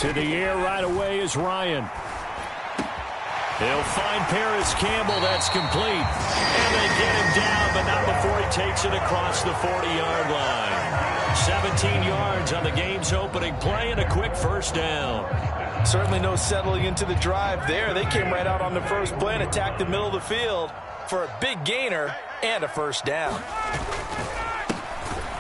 To the air right away is Ryan. He'll find Paris Campbell. That's complete. And they get him down, but not before he takes it across the 40-yard line. 17 yards on the game's opening play and a quick first down. Certainly no settling into the drive there. They came right out on the first play and attacked the middle of the field for a big gainer and a first down.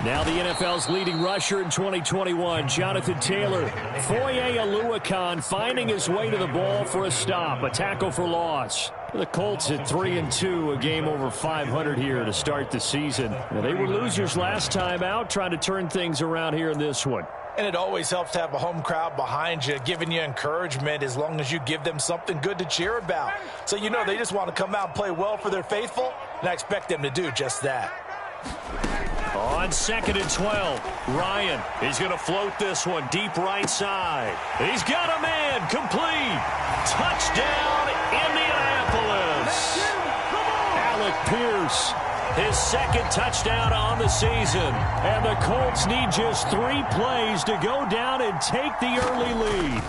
Now the NFL's leading rusher in 2021, Jonathan Taylor. Foye Oluokun finding his way to the ball for a stop, a tackle for loss. The Colts at 3-2, a game over 500 here to start the season. Now, they were losers last time out, trying to turn things around here in this one. And it always helps to have a home crowd behind you, giving you encouragement as long as you give them something good to cheer about. So you know they just want to come out and play well for their faithful, and I expect them to do just that. On 2nd and 12, Ryan is going to float this one deep right side. He's got a man, complete. Touchdown, Indianapolis. Alec Pierce, his second touchdown on the season. And the Colts need just 3 plays to go down and take the early lead.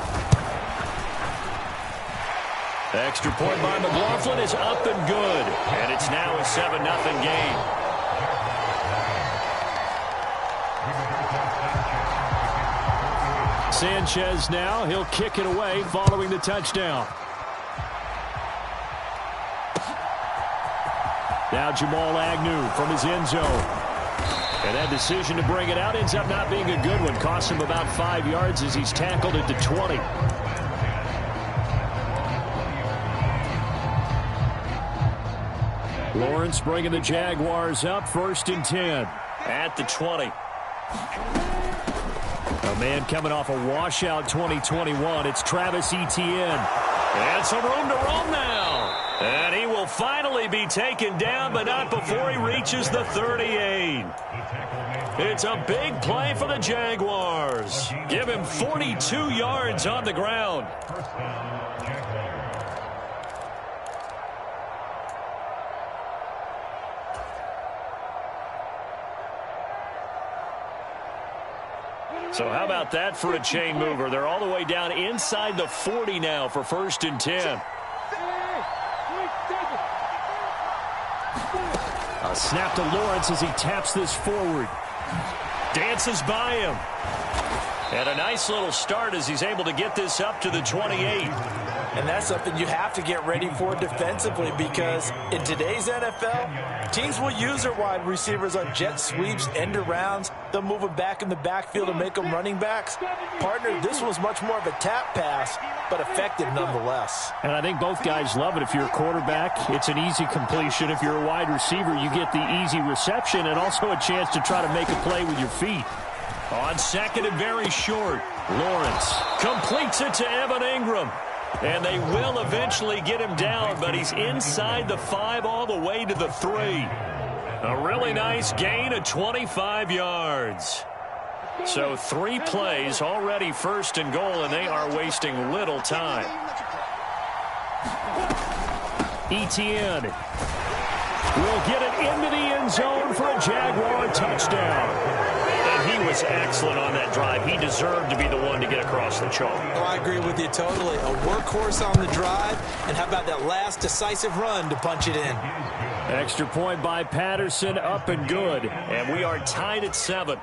The extra point by McLaughlin is up and good. And it's now a 7-0 game. Sanchez now, he'll kick it away following the touchdown. Now Jamal Agnew from his end zone. And that decision to bring it out ends up not being a good one. Costs him about 5 yards as he's tackled at the 20. Lawrence bringing the Jaguars up, 1st and 10 at the 20. A man coming off a washout 2021. It's Travis Etienne. And some room to roam now. And he will finally be taken down, but not before he reaches the 38. It's a big play for the Jaguars. Give him 42 yards on the ground. So how about that for a chain mover? They're all the way down inside the 40 now for 1st and 10. A snap to Lawrence as he taps this forward. Dances by him. And a nice little start as he's able to get this up to the 28. And that's something you have to get ready for defensively, because in today's NFL, teams will use their wide receivers on jet sweeps, end arounds. They'll move them back in the backfield and make them running backs. Partner, this was much more of a tap pass, but effective nonetheless. And I think both guys love it. If you're a quarterback, it's an easy completion. If you're a wide receiver, you get the easy reception and also a chance to try to make a play with your feet. On 2nd and very short, Lawrence completes it to Evan Ingram. And they will eventually get him down, but he's inside the 5 all the way to the 3. A really nice gain of 25 yards. So 3 plays already 1st and goal, and they are wasting little time. Etienne will get it into the end zone for a Jaguar touchdown. And he was excellent on that drive. He deserved to be the one to get across the chalk. Oh, I agree with you totally. A workhorse on the drive, and how about that last decisive run to punch it in? Extra point by Patterson, up and good. And we are tied at 7.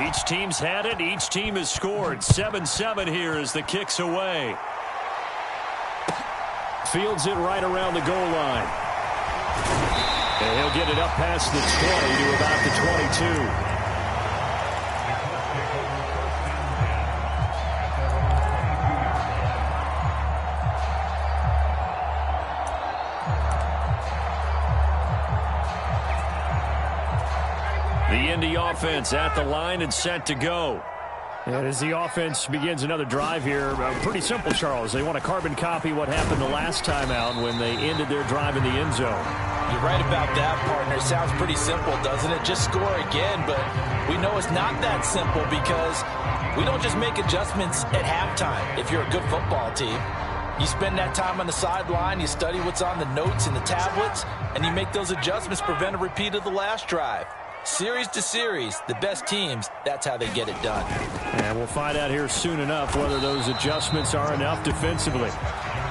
Each team's had it. Each team has scored. 7-7 here as the kick's away. Fields it right around the goal line. And he'll get it up past the 20 to about the 22. The Indy offense at the line and set to go. And as the offense begins another drive here, pretty simple, Charles. They want to carbon copy what happened the last time out when they ended their drive in the end zone. You're right about that, partner. Sounds pretty simple, doesn't it? Just score again, but we know it's not that simple because we don't just make adjustments at halftime if you're a good football team. You spend that time on the sideline, you study what's on the notes and the tablets, and you make those adjustments to prevent a repeat of the last drive. Series to series, the best teams, that's how they get it done. And we'll find out here soon enough whether those adjustments are enough defensively.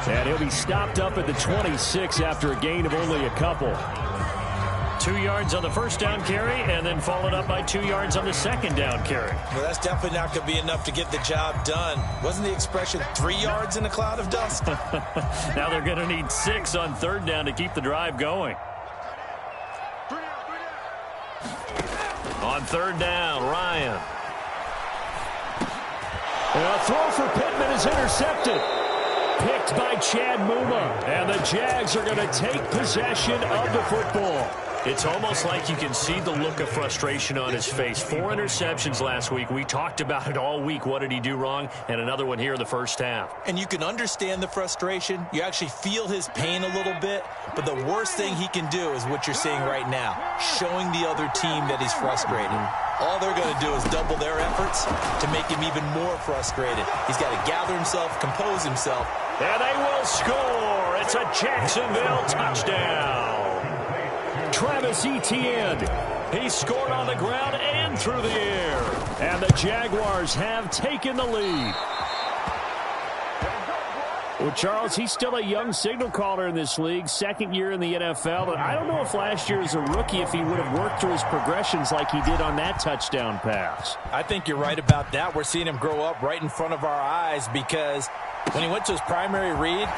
And he'll be stopped up at the 26 after a gain of only a couple. 2 yards on the first down carry, and then followed up by 2 yards on the second down carry. Well, that's definitely not going to be enough to get the job done. Wasn't the expression 3 yards in a cloud of dust? Now they're going to need 6 on third down to keep the drive going. On third down, Ryan. A throw for Pittman is intercepted. Picked by Chad Muma. And the Jags are going to take possession of the football. It's almost like you can see the look of frustration on his face. 4 interceptions last week. We talked about it all week. What did he do wrong? And another one here in the first half. And you can understand the frustration. You actually feel his pain a little bit. But the worst thing he can do is what you're seeing right now, showing the other team that he's frustrated. All they're going to do is double their efforts to make him even more frustrated. He's got to gather himself, compose himself. And they will score. It's a Jacksonville touchdown. Travis Etienne. He scored on the ground and through the air. And the Jaguars have taken the lead. Well, Charles, he's still a young signal caller in this league, second year in the NFL. But I don't know if last year as a rookie, if he would have worked through his progressions like he did on that touchdown pass. I think you're right about that. We're seeing him grow up right in front of our eyes because when he went to his primary read,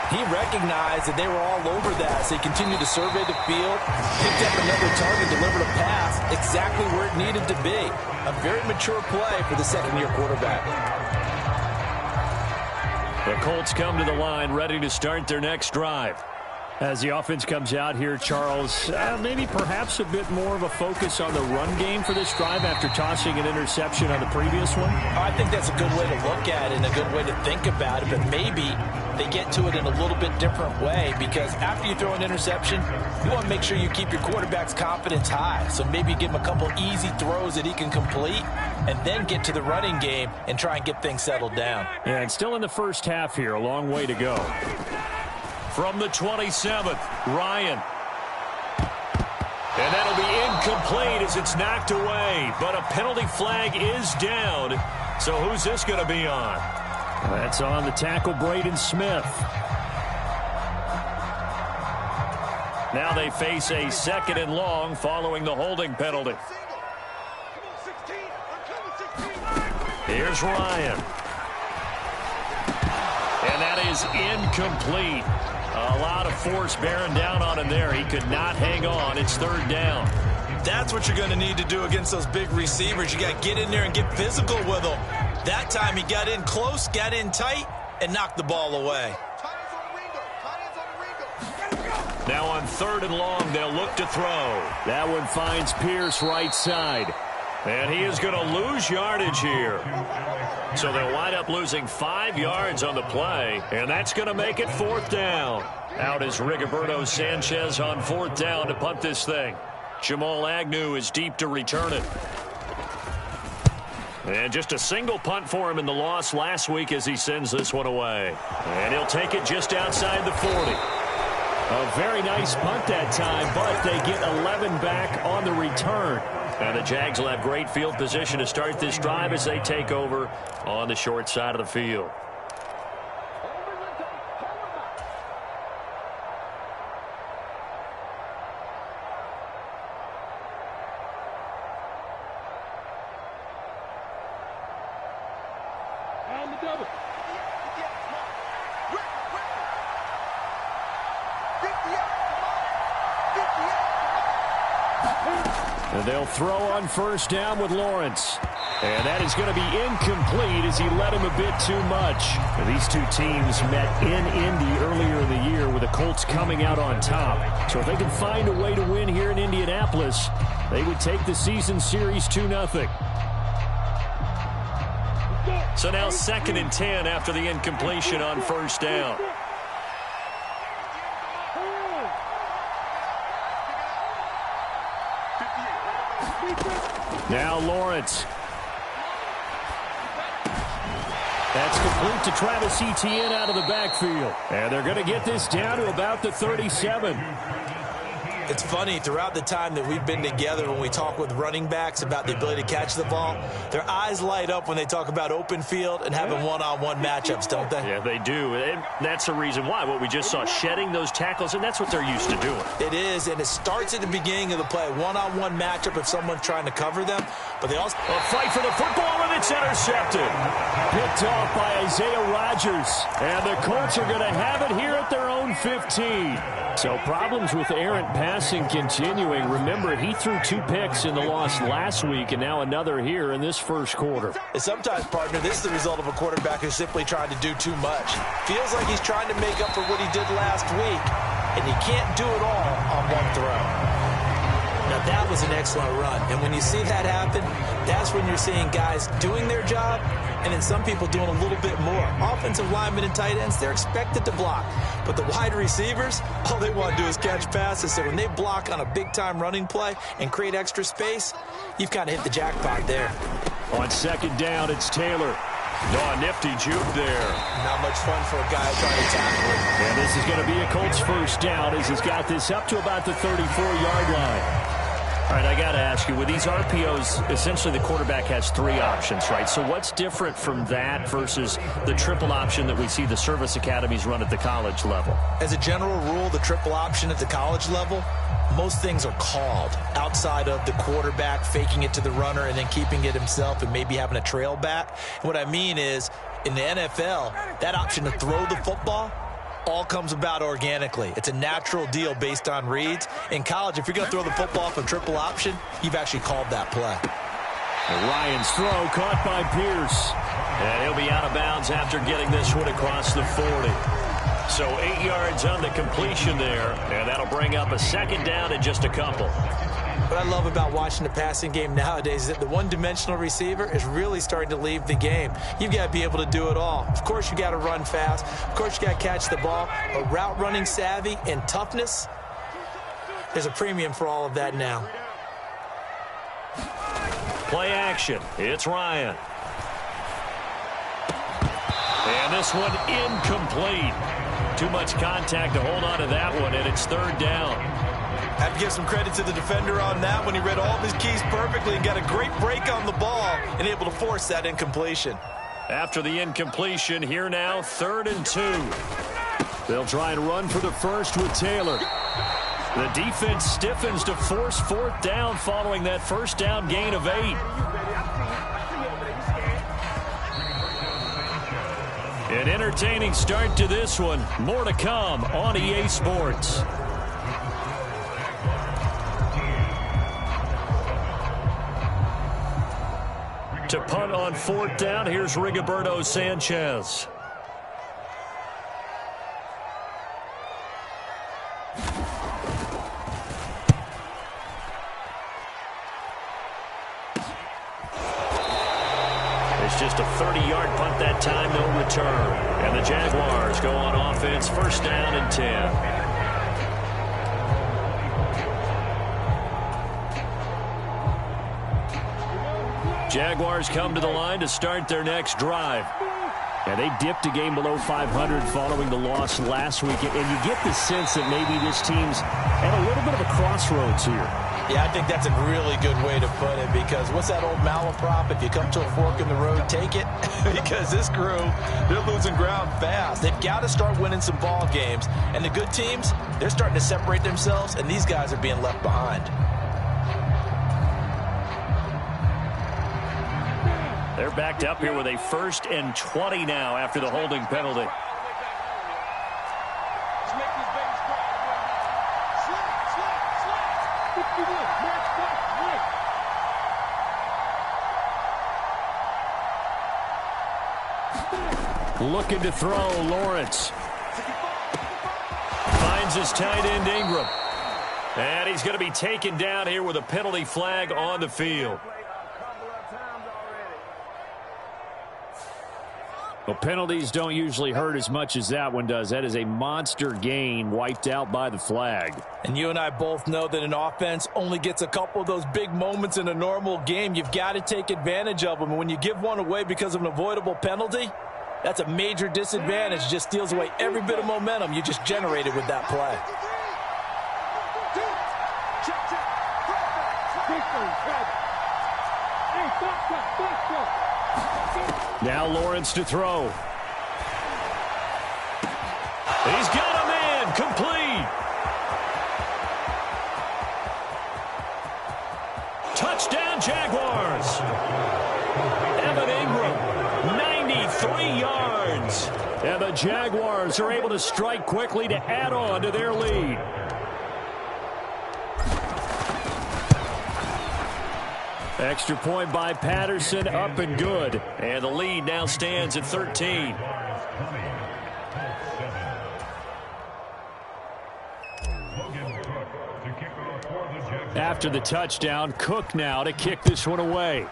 he recognized that they were all over that. So he continued to survey the field, picked up another target, delivered a pass exactly where it needed to be. A very mature play for the second-year quarterback. The Colts come to the line ready to start their next drive. As the offense comes out here, Charles, maybe perhaps a bit more of a focus on the run game for this drive after tossing an interception on the previous one? I think that's a good way to look at it and a good way to think about it, but maybe they get to it in a little bit different way because after you throw an interception, you want to make sure you keep your quarterback's confidence high. So maybe give him a couple easy throws that he can complete and then get to the running game and try and get things settled down. Yeah, and still in the first half here, a long way to go. From the 27th, Ryan. And that'll be incomplete as it's knocked away. But a penalty flag is down. So who's this going to be on? That's on the tackle, Braden Smith. Now they face a second and long following the holding penalty. Here's Ryan. And that is incomplete. A lot of force bearing down on him there. He could not hang on. It's third down. That's what you're going to need to do against those big receivers. You got to get in there and get physical with them. That time he got in close, got in tight, and knocked the ball away. Now on third and long, they'll look to throw. That one finds Pierce right side. And he is going to lose yardage here. So they'll wind up losing 5 yards on the play, and that's going to make it fourth down. Out is Rigoberto Sanchez on fourth down to punt this thing. Jamal Agnew is deep to return it. And just a single punt for him in the loss last week as he sends this one away. And he'll take it just outside the 40. A very nice punt that time, but they get 11 back on the return. And the Jags will have great field position to start this drive as they take over on the short side of the field. And they'll throw on first down with Lawrence. And that is going to be incomplete as he led him a bit too much. These two teams met in Indy earlier in the year with the Colts coming out on top. So if they can find a way to win here in Indianapolis, they would take the season series 2-0. So now 2nd and 10 after the incompletion on first down. Now Lawrence. That's complete to Travis Etienne out of the backfield. And they're going to get this down to about the 37. It's funny, throughout the time that we've been together, when we talk with running backs about the ability to catch the ball, their eyes light up when they talk about open field and having one-on-one matchups, don't they? Yeah, they do. And that's the reason why. What we just saw, shedding those tackles, and that's what they're used to doing. It is, and it starts at the beginning of the play. One-on-one matchup if someone's trying to cover them. But they also... A fight for the football, and it's intercepted. Picked off by Isaiah Rodgers. And the Colts are going to have it here at their own 15. So problems with errant passing continuing. Remember, he threw 2 picks in the loss last week, and now another here in this first quarter. And sometimes, partner, this is the result of a quarterback who's simply trying to do too much. Feels like he's trying to make up for what he did last week, and he can't do it all on one throw. Now, that was an excellent run, and when you see that happen, that's when you're seeing guys doing their job, and then some people doing a little bit more. Offensive linemen and tight ends, they're expected to block. But the wide receivers, all they want to do is catch passes. So when they block on a big-time running play and create extra space, you've kind of hit the jackpot there. On second down, it's Taylor. Oh, nifty juke there. Not much fun for a guy trying to tackle him. And this is going to be a Colts first down as he's got this up to about the 34-yard line. All right, I got to ask you, with these RPOs, essentially the quarterback has 3 options, right? So what's different from that versus the triple option that we see the service academies run at the college level? As a general rule, the triple option at the college level, most things are called outside of the quarterback faking it to the runner and then keeping it himself and maybe having a trail back. And what I mean is, in the NFL, that option to throw the football all comes about organically. It's a natural deal based on reads. In college, if you're going to throw the football for triple option, you've actually called that play. And Ryan's throw caught by Pierce. And he'll be out of bounds after getting this one across the 40. So 8 yards on the completion there, and that'll bring up a second down in just a couple. What I love about watching the passing game nowadays is that the one-dimensional receiver is really starting to leave the game. You've got to be able to do it all. Of course, you got to run fast. Of course, you got to catch the ball. But route running savvy and toughness, there's a premium for all of that now. Play action. It's Ryan. And this one incomplete. Too much contact to hold on to that one, and it's third down. Have to give some credit to the defender on that one. He read all of his keys perfectly and got a great break on the ball and able to force that incompletion. After the incompletion, here now, 3rd and 2. They'll try and run for the first with Taylor. The defense stiffens to force 4th down following that first down gain of 8. An entertaining start to this one. More to come on EA Sports. To punt on 4th down, here's Rigoberto Sanchez. It's just a 30-yard punt that time, no return. And the Jaguars go on offense, 1st down and 10. Jaguars come to the line to start their next drive. And they dipped a game below 500 following the loss last week. And you get the sense that maybe this team's at a little bit of a crossroads here. Yeah, I think that's a really good way to put it, because what's that old malaprop? If you come to a fork in the road, take it. Because this crew, they're losing ground fast. They've got to start winning some ball games. And the good teams, they're starting to separate themselves, and these guys are being left behind. They're backed up here with a 1st and 20 now after the holding penalty. Looking to throw, Lawrence. Finds his tight end, Ingram. And he's going to be taken down here with a penalty flag on the field. Well, penalties don't usually hurt as much as that one does. That is a monster gain wiped out by the flag. And you and I both know that an offense only gets a couple of those big moments in a normal game. You've got to take advantage of them. And when you give one away because of an avoidable penalty, That's a major disadvantage. Just steals away every bit of momentum you just generated with that play. Now Lawrence to throw. He's got a man complete. Touchdown Jaguars. Evan Ingram, 93 yards. And the Jaguars are able to strike quickly to add on to their lead. Extra point by Patterson, up and good. And the lead now stands at 13. After the touchdown, Cook now to kick this one away.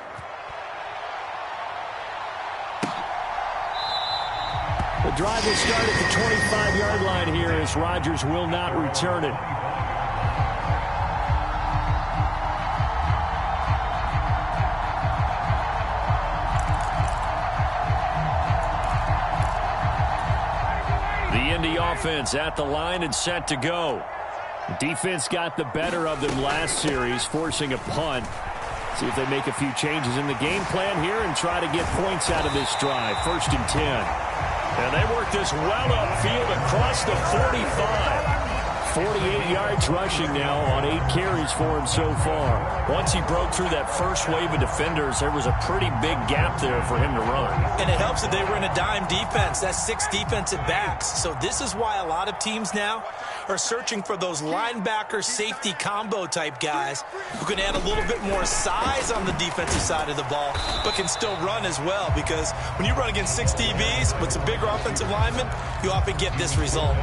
The drive will start at the 25-yard line here as Rodgers will not return it. The Indy offense at the line and set to go. Defense got the better of them last series, forcing a punt. See if they make a few changes in the game plan here and try to get points out of this drive. 1st and 10. And they work this well upfield across the 45. 48 yards rushing now on 8 carries for him so far. Once he broke through that first wave of defenders, there was a pretty big gap there for him to run. And it helps that they were in a dime defense. That's 6 defensive backs. So this is why a lot of teams now are searching for those linebacker safety combo type guys who can add a little bit more size on the defensive side of the ball, but can still run as well, because when you run against 6 DBs with some bigger offensive linemen, you often get this result.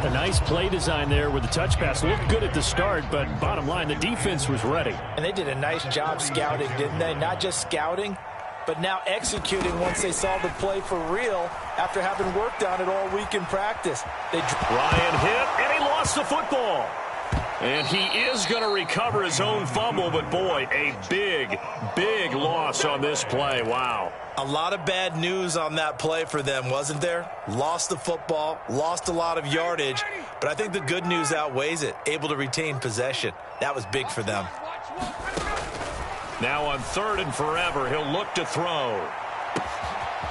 A nice play design there with the touch pass. Looked good at the start, but bottom line, the defense was ready. And they did a nice job scouting, didn't they? Not just scouting, but now executing once they saw the play for real after having worked on it all week in practice. Ryan hit, and he lost the football. And he is going to recover his own fumble, but boy, a big, big loss on this play. Wow. A lot of bad news on that play for them, wasn't there? Lost the football, lost a lot of yardage, but I think the good news outweighs it. Able to retain possession. That was big for them. Now on 3rd and forever, he'll look to throw.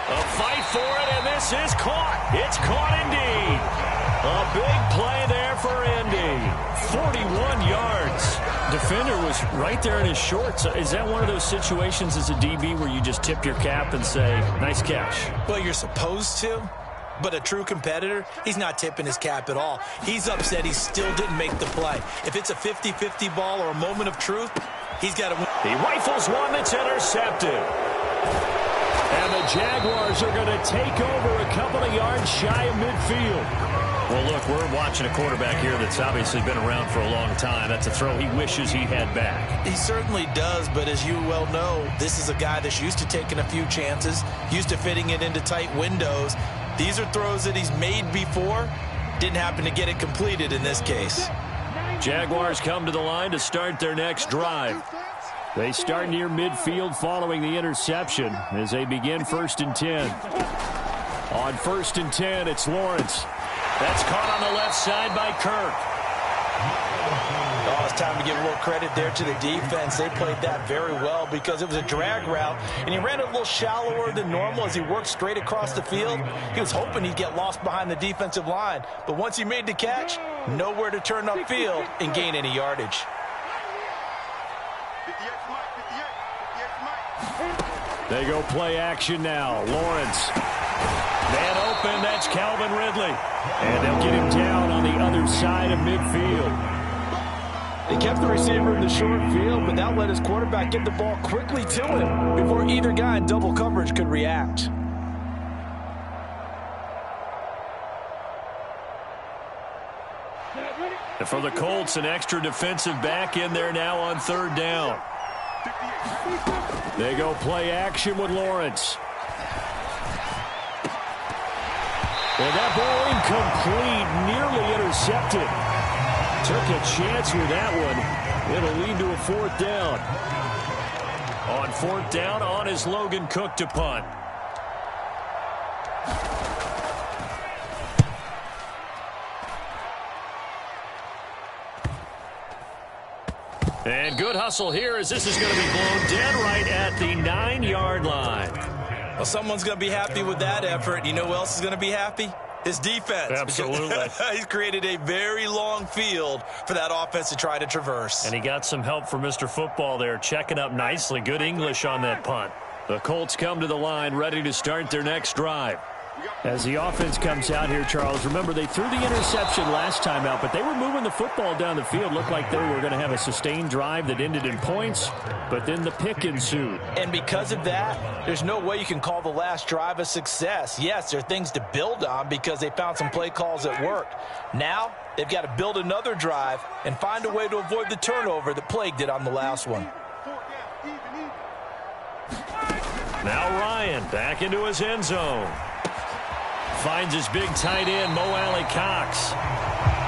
A fight for it, and this is caught. It's caught indeed. A big play there for Indy. 41 yards. Defender was right there in his shorts. Is that one of those situations as a DB where you just tip your cap and say, nice catch? Well, you're supposed to, but a true competitor, he's not tipping his cap at all. He's upset he still didn't make the play. If it's a 50-50 ball or a moment of truth, he's got to win. He rifles one that's intercepted. And the Jaguars are going to take over a couple of yards shy of midfield. Well, look, we're watching a quarterback here that's obviously been around for a long time. That's a throw he wishes he had back. He certainly does, but as you well know, this is a guy that's used to taking a few chances, used to fitting it into tight windows. These are throws that he's made before. Didn't happen to get it completed in this case. Jaguars come to the line to start their next drive. They start near midfield following the interception as they begin 1st and 10. On 1st and 10, it's Lawrence. That's caught on the left side by Kirk. Oh, it's time to give a little credit there to the defense. They played that very well because it was a drag route, and he ran it a little shallower than normal as he worked straight across the field. He was hoping he'd get lost behind the defensive line, but once he made the catch, nowhere to turn upfield and gain any yardage. They go play action now. Lawrence. Man open, that's Calvin Ridley. And they'll get him down on the other side of midfield. They kept the receiver in the short field, but that let his quarterback get the ball quickly to him before either guy in double coverage could react. And for the Colts, an extra defensive back in there now on 3rd down. They go play action with Lawrence. And that ball incomplete, nearly intercepted. Took a chance with that one. It'll lead to a 4th down. On 4th down, on is Logan Cook to punt. And good hustle here as this is going to be blown dead right at the 9-yard line. Well, someone's going to be happy with that effort. You know who else is going to be happy? His defense. Absolutely. He's created a very long field for that offense to try to traverse. And he got some help from Mr. Football there, checking up nicely. Good English on that punt. The Colts come to the line, ready to start their next drive. As the offense comes out here, Charles, remember they threw the interception last time out, but they were moving the football down the field. Looked like they were going to have a sustained drive that ended in points, but then the pick ensued. And because of that, there's no way you can call the last drive a success. Yes, there are things to build on because they found some play calls that worked. Now, they've got to build another drive and find a way to avoid the turnover that plagued it on the last one. Now Ryan back into his end zone. Finds his big tight end, Mo Alley Cox.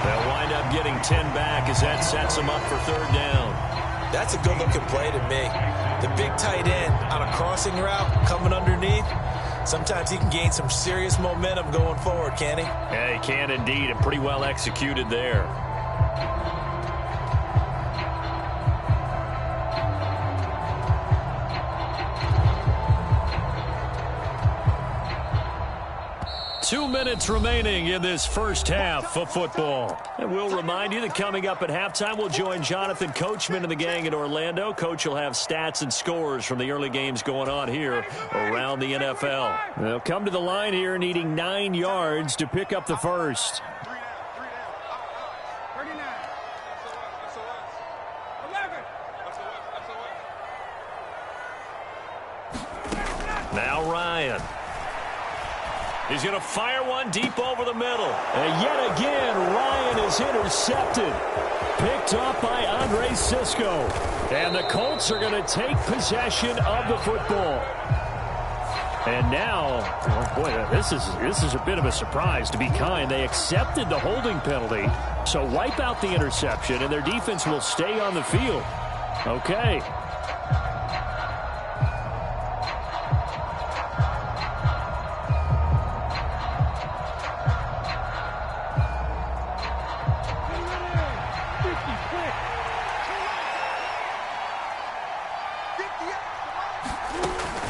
They'll wind up getting 10 back as that sets them up for third down. That's a good-looking play to me. The big tight end on a crossing route coming underneath. Sometimes he can gain some serious momentum going forward, can't he? Yeah, he can indeed, and pretty well executed there. Two minutes remaining in this first half of football. And we'll remind you that coming up at halftime, we'll join Jonathan Coachman and the gang in Orlando. Coach will have stats and scores from the early games going on here around the NFL. They'll come to the line here needing 9 yards to pick up the first. Now Ryan. He's going to fire one deep over the middle. And yet again, Ryan is intercepted. Picked off by Andre Sisco. And the Colts are going to take possession of the football. And now, oh boy, this is a bit of a surprise, to be kind. They accepted the holding penalty, so wipe out the interception, and their defense will stay on the field. Okay.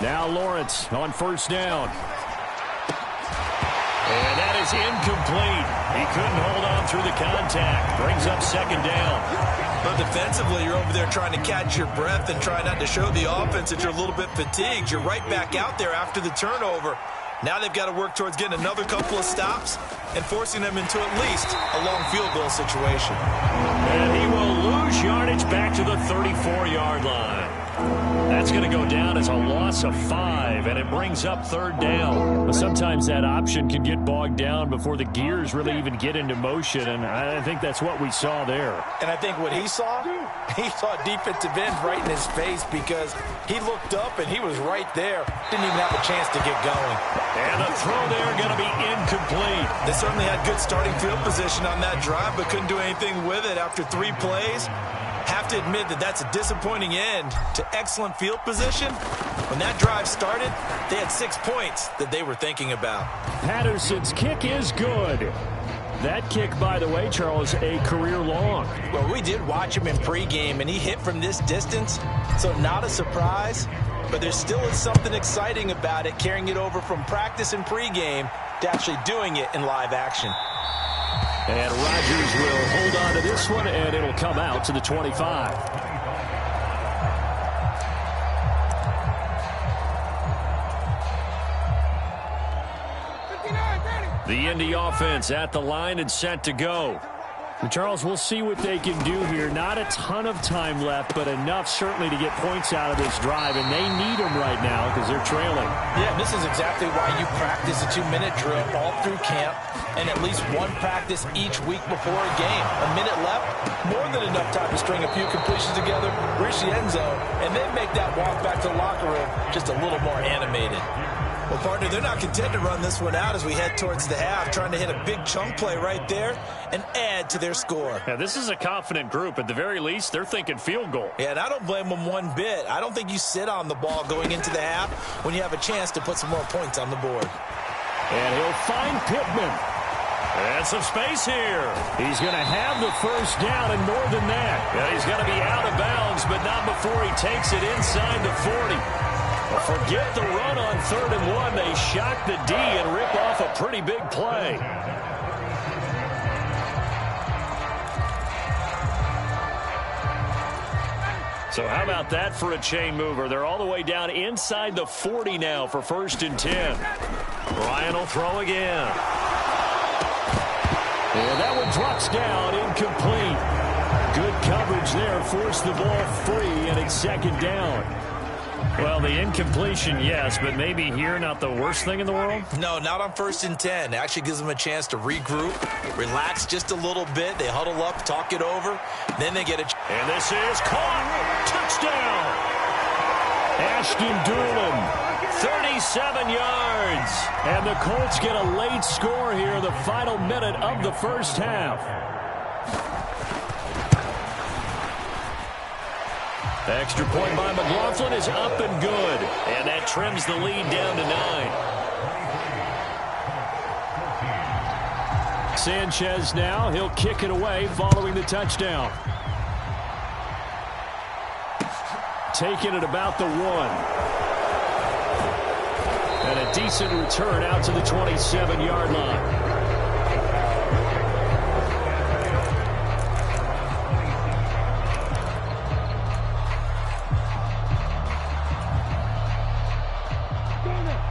Now Lawrence on first down. And that is incomplete. He couldn't hold on through the contact. Brings up second down. But defensively, you're over there trying to catch your breath and try not to show the offense that you're a little bit fatigued. You're right back out there after the turnover. Now they've got to work towards getting another couple of stops and forcing them into at least a long field goal situation. And he will lose yardage back to the 34-yard line. That's going to go down as a loss of 5, and it brings up third down. But sometimes that option can get bogged down before the gears really even get into motion, and I think that's what we saw there. And I think what he saw defensive end right in his face because he looked up and he was right there. Didn't even have a chance to get going. And the throw there going to be incomplete. They certainly had good starting field position on that drive, but couldn't do anything with it after 3 plays. Have to admit that that's a disappointing end to excellent field position. When that drive started, they had 6 points that they were thinking about. Patterson's kick is good. That kick, by the way, Charles, a career long. Well, we did watch him in pregame, and he hit from this distance, so not a surprise. But there still is something exciting about it, carrying it over from practice and pregame to actually doing it in live action. And Rodgers will hold on to this one, and it'll come out to the 25. The Indy offense at the line and set to go. And Charles, we'll see what they can do here. Not a ton of time left, but enough certainly to get points out of this drive, and they need them right now because they're trailing. Yeah, this is exactly why you practice a 2-minute drill all through camp and at least one practice each week before a game. A minute left, more than enough time to string a few completions together, reach the end zone, and then make that walk back to the locker room just a little more animated. Well, partner, they're not content to run this one out as we head towards the half, trying to hit a big chunk play right there and add to their score. Yeah, this is a confident group. At the very least, they're thinking field goal. Yeah, and I don't blame them one bit. I don't think you sit on the ball going into the half when you have a chance to put some more points on the board. And he'll find Pittman. And some space here. He's going to have the first down and more than that. Yeah, he's going to be out of bounds, but not before he takes it inside the 40. Well, forget the run on 3rd and 1. They shock the D and rip off a pretty big play. So how about that for a chain mover? They're all the way down inside the 40 now for 1st and 10. Ryan will throw again. And that one drops down, incomplete. Good coverage there, forced the ball free, and it's 2nd down. Well, the incompletion, yes, but maybe here not the worst thing in the world? No, not on 1st and 10. It actually gives them a chance to regroup, relax just a little bit. They huddle up, talk it over, then they get a... And this is caught. Touchdown. Ashton Doolin. 37 yards. And the Colts get a late score here, the final minute of the first half. Extra point by McLaughlin is up and good. And that trims the lead down to 9. Sanchez now, he'll kick it away following the touchdown. Taking it about the 1. And a decent return out to the 27-yard line.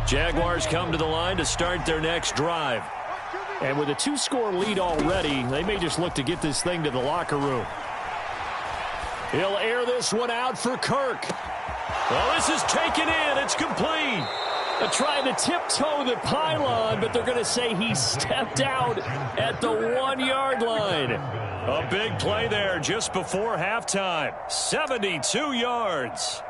Jaguars come to the line to start their next drive. And with a 2-score lead already, they may just look to get this thing to the locker room. He'll air this one out for Kirk. Well, this is taken in. It's complete. They're trying to tiptoe the pylon, but they're going to say he stepped out at the 1-yard line. A big play there just before halftime. 72 yards.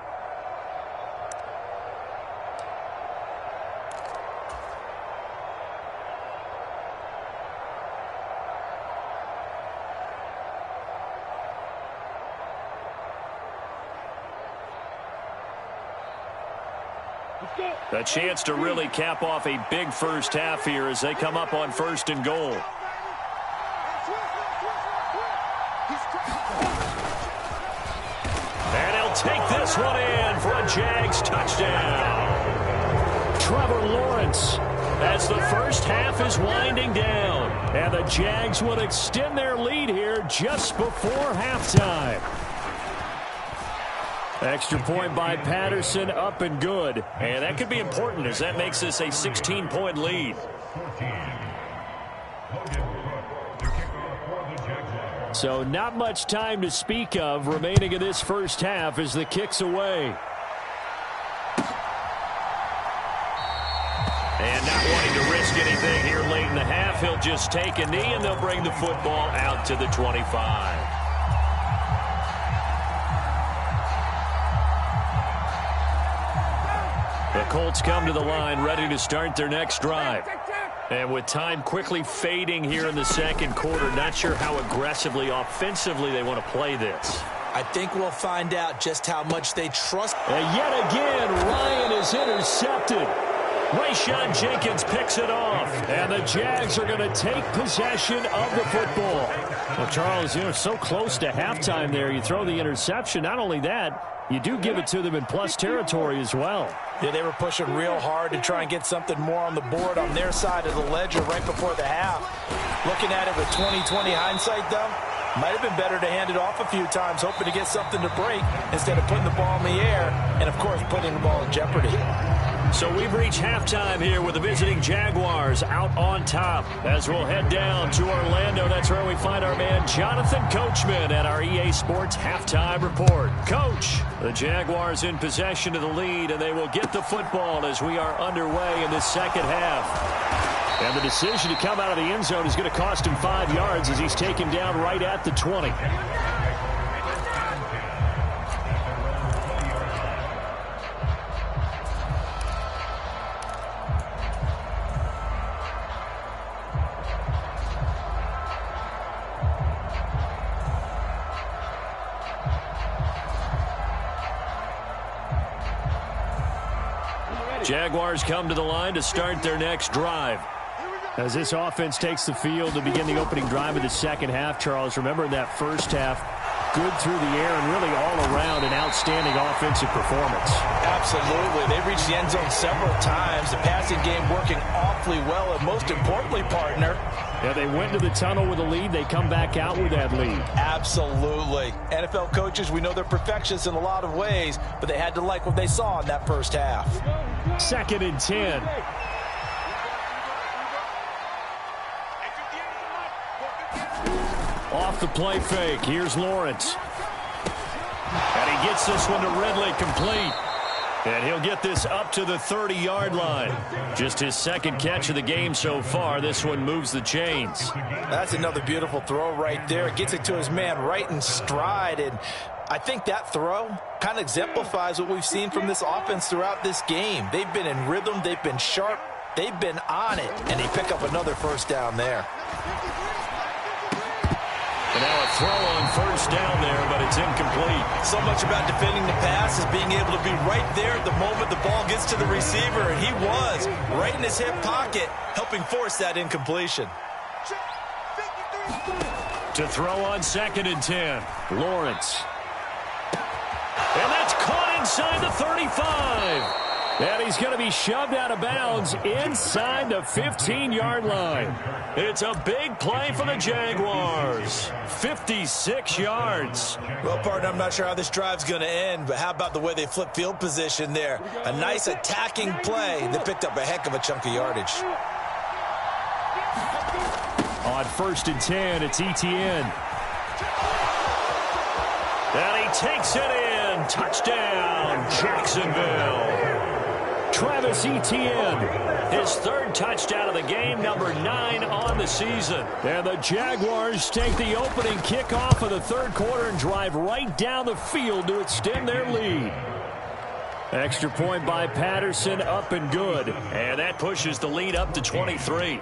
A chance to really cap off a big first half here as they come up on 1st and goal. And he'll take this one in for a Jags touchdown. Trevor Lawrence, as the first half is winding down. And the Jags would extend their lead here just before halftime. Extra point by Patterson, up and good. And that could be important as that makes this a 16-point lead. So not much time to speak of remaining in this first half as the kick's away. And not wanting to risk anything here late in the half, he'll just take a knee and they'll bring the football out to the 25. The Colts come to the line ready to start their next drive. And with time quickly fading here in the second quarter, not sure how aggressively, offensively they want to play this. I think we'll find out just how much they trust. And yet again, Ryan is intercepted. Rayshon Jenkins picks it off. And the Jags are going to take possession of the football. Well, Charles, you're so close to halftime there. You throw the interception. Not only that, you do give it to them in plus territory as well. Yeah, they were pushing real hard to try and get something more on the board on their side of the ledger right before the half. Looking at it with 20/20 hindsight, though, might have been better to hand it off a few times, hoping to get something to break instead of putting the ball in the air and, of course, putting the ball in jeopardy. So we've reached halftime here with the visiting Jaguars out on top. As we'll head down to Orlando, that's where we find our man Jonathan Coachman at our EA Sports Halftime Report. Coach, the Jaguars in possession of the lead, and they will get the football as we are underway in the second half. And the decision to come out of the end zone is going to cost him 5 yards as he's taken down right at the 20. Jaguars come to the line to start their next drive. As this offense takes the field to begin the opening drive of the second half, Charles, remember in that first half, good through the air and really all around an outstanding offensive performance. Absolutely. They reached the end zone several times. The passing game working awfully well, and most importantly, partner, yeah, they went to the tunnel with a lead. They come back out with that lead. Absolutely. NFL coaches, we know they're perfectionists in a lot of ways, but they had to like what they saw in that first half. 2nd and 10. Off the play fake. Here's Lawrence. And he gets this one to Ridley complete. And he'll get this up to the 30-yard line. Just his second catch of the game so far. This one moves the chains. That's another beautiful throw right there. Gets it to his man right in stride. And I think that throw kind of exemplifies what we've seen from this offense throughout this game. They've been in rhythm. They've been sharp. They've been on it. And they pick up another first down there. And now a throw on first down there, but it's incomplete. So much about defending the pass is being able to be right there at the moment the ball gets to the receiver, and he was right in his hip pocket, helping force that incompletion. To throw on 2nd and 10, Lawrence. And that's caught inside the 35. And he's going to be shoved out of bounds inside the 15-yard line. It's a big play for the Jaguars. 56 yards. Well, partner, I'm not sure how this drive's going to end, but how about the way they flip field position there? A nice attacking play that picked up a heck of a chunk of yardage. On 1st and 10, it's Etienne. And he takes it in. Touchdown, Jacksonville. Travis Etienne, his 3rd touchdown of the game, number 9 on the season. And the Jaguars take the opening kickoff of the 3rd quarter and drive right down the field to extend their lead. Extra point by Patterson, up and good. And that pushes the lead up to 23.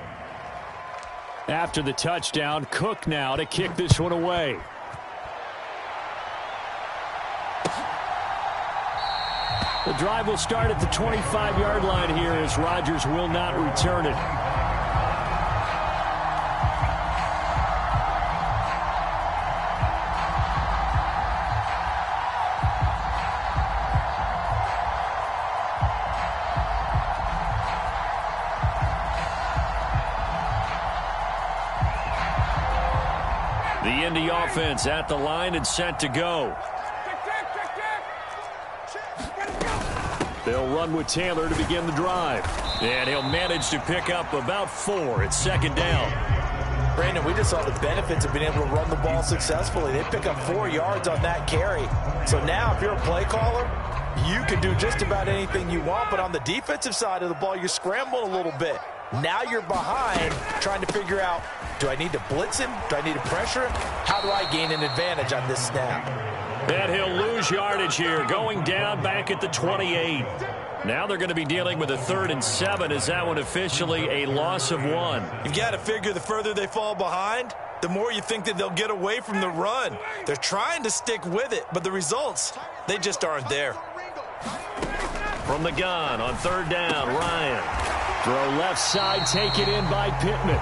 After the touchdown, Cook now to kick this one away. The drive will start at the 25-yard line here as Rodgers will not return it. The Indy offense at the line and set to go. They'll run with Taylor to begin the drive. And he'll manage to pick up about 4 at 2nd down. Brandon, we just saw the benefits of being able to run the ball successfully. They pick up 4 yards on that carry. So now if you're a play caller, you can do just about anything you want. But on the defensive side of the ball, you're scrambling a little bit. Now you're behind trying to figure out, do I need to blitz him? Do I need to pressure him? How do I gain an advantage on this snap? And he'll lose yardage here, going down back at the 28. Now they're going to be dealing with a 3rd and 7. Is that one officially a loss of 1? You've got to figure the further they fall behind, the more you think that they'll get away from the run. They're trying to stick with it, but the results, they just aren't there. From the gun on 3rd down, Ryan. Throw left side, taken in by Pittman.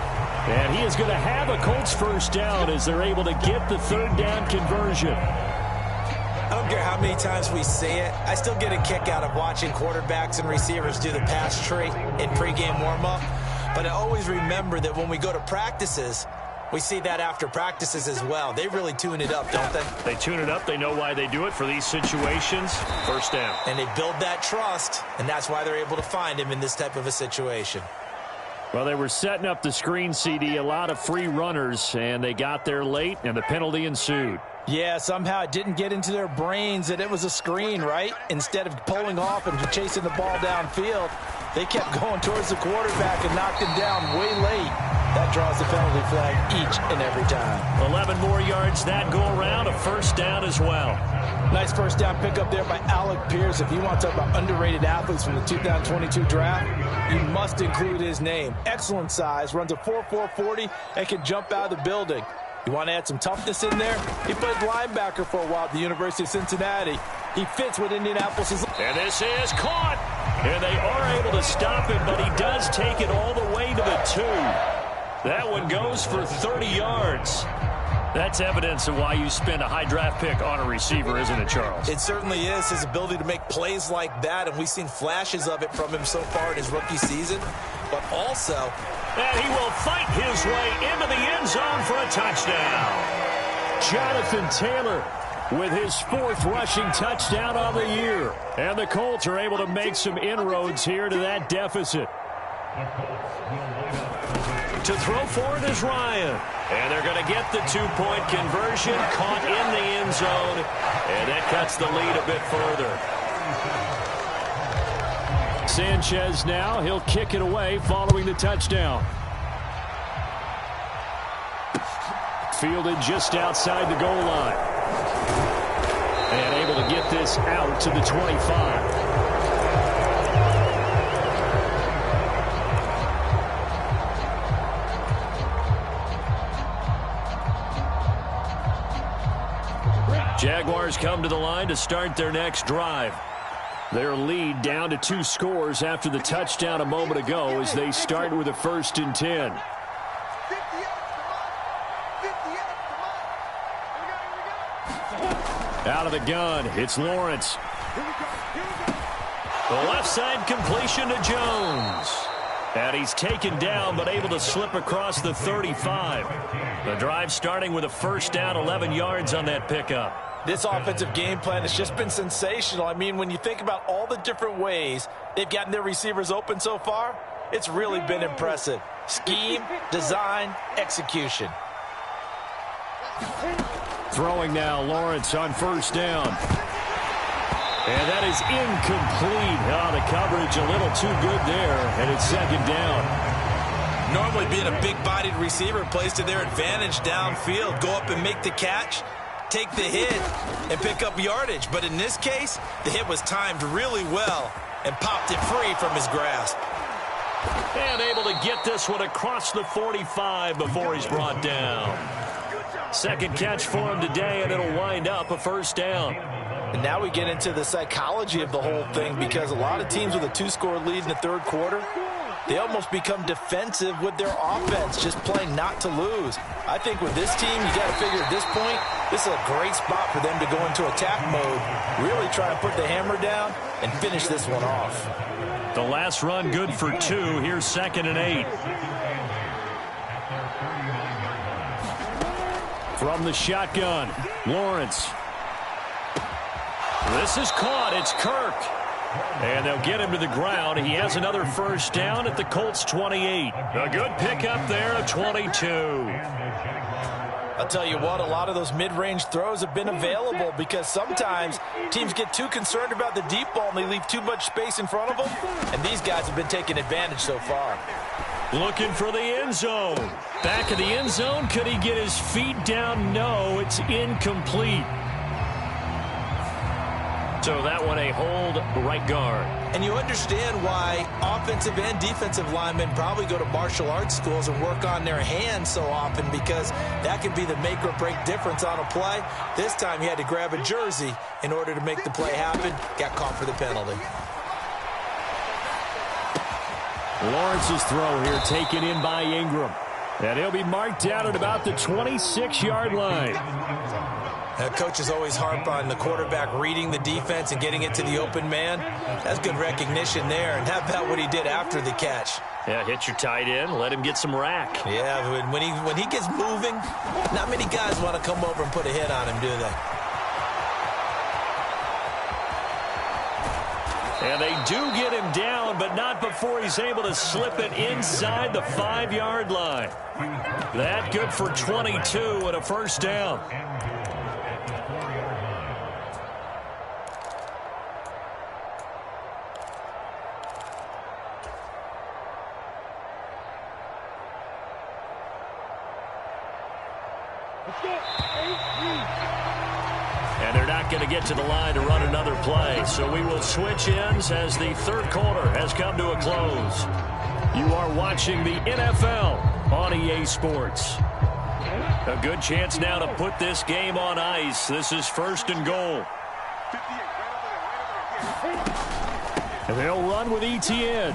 And he is going to have a Colts first down as they're able to get the 3rd down conversion. I don't care how many times we say it, I still get a kick out of watching quarterbacks and receivers do the pass tree in pregame warm-up. But I always remember that when we go to practices, we see that after practices as well. They really tune it up, don't they? They tune it up. They know why they do it for these situations. First down. And they build that trust, and that's why they're able to find him in this type of a situation. Well, they were setting up the screen, CD, a lot of free runners, and they got there late, and the penalty ensued. Yeah, somehow it didn't get into their brains that it was a screen, right? Instead of pulling off and chasing the ball downfield, they kept going towards the quarterback and knocked him down way late. That draws the penalty flag each and every time. 11 more yards that go around, a first down as well. Nice first down pickup there by Alec Pierce. If you want to talk about underrated athletes from the 2022 draft, you must include his name. Excellent size, runs a 4.4 40, and can jump out of the building. You want to add some toughness in there? He played linebacker for a while at the University of Cincinnati. He fits what Indianapolis is. And this is caught. And they are able to stop him, but he does take it all the way to the 2. That one goes for 30 yards. That's evidence of why you spend a high draft pick on a receiver, isn't it, Charles? It certainly is, his ability to make plays like that, and we've seen flashes of it from him so far in his rookie season. But also, and he will fight his way into the end zone for a touchdown. Jonathan Taylor with his 4th rushing touchdown on the year. And the Colts are able to make some inroads here to that deficit. To throw for it is Ryan. And they're going to get the 2-point conversion, caught in the end zone. And that cuts the lead a bit further. Sanchez now, he'll kick it away following the touchdown. Fielded just outside the goal line. And able to get this out to the 25. Jaguars come to the line to start their next drive. Their lead down to 2 scores after the touchdown a moment ago as they start with a 1st and 10. Out of the gun, it's Lawrence. The left side completion to Jones. And he's taken down but able to slip across the 35. The drive starting with a 1st down, 11 yards on that pickup. This offensive game plan has just been sensational. I mean, when you think about all the different ways they've gotten their receivers open so far, it's really been impressive. Scheme, design, execution. Throwing now, Lawrence on 1st down. And that is incomplete. Oh, the coverage a little too good there, and it's 2nd down. Normally being a big-bodied receiver plays to their advantage downfield. Go up and make the catch, take the hit, and pick up yardage. But in this case, the hit was timed really well and popped it free from his grasp. And able to get this one across the 45 before he's brought down. 2nd catch for him today, and it'll wind up a 1st down. And now we get into the psychology of the whole thing, because a lot of teams with a 2-score lead in the 3rd quarter, they almost become defensive with their offense, just playing not to lose. I think with this team, you got to figure at this point, this is a great spot for them to go into attack mode, really try to put the hammer down and finish this one off. The last run good for 2. Here's 2nd and 8. From the shotgun, Lawrence. This is caught. It's Kirk. And they'll get him to the ground. He has another 1st down at the Colts 28. A good pickup there at 22. I'll tell you what, a lot of those mid-range throws have been available because sometimes teams get too concerned about the deep ball and they leave too much space in front of them. And these guys have been taking advantage so far. Looking for the end zone. Back of the end zone. Could he get his feet down? No, it's incomplete. So that one a hold right guard. And you understand why offensive and defensive linemen probably go to martial arts schools and work on their hands so often, because that can be the make or break difference on a play. This time he had to grab a jersey in order to make the play happen. Got caught for the penalty. Lawrence's throw here taken in by Ingram. And he'll be marked down at about the 26-yard line. Coaches always harp on the quarterback reading the defense and getting it to the open man. That's good recognition there. And how about what he did after the catch? Yeah, hit your tight end, let him get some rack. Yeah, when he gets moving, not many guys want to come over and put a hit on him, do they? And they do get him down, but not before he's able to slip it inside the 5-yard line. That good for 22 and a 1st down. And they're not going to get to the line to run another play. So we will switch ends as the 3rd quarter has come to a close. You are watching the NFL on EA Sports. A good chance now to put this game on ice. This is 1st and goal. And they'll run with ETN.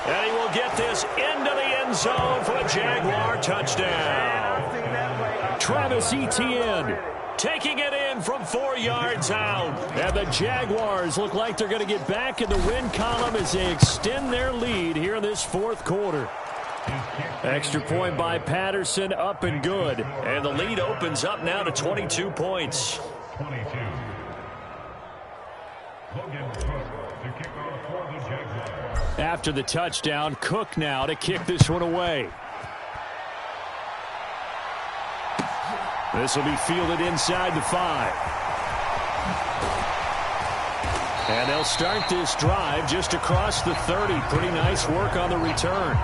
And he will get this into the end zone for a Jaguar touchdown. Travis Etienne taking it in from 4 yards out. And the Jaguars look like they're going to get back in the win column as they extend their lead here in this fourth quarter. Extra point by Patterson, up and good. And the lead opens up now to 22 points. After the touchdown, Cook now to kick this one away. This will be fielded inside the 5. And they'll start this drive just across the 30. Pretty nice work on the return.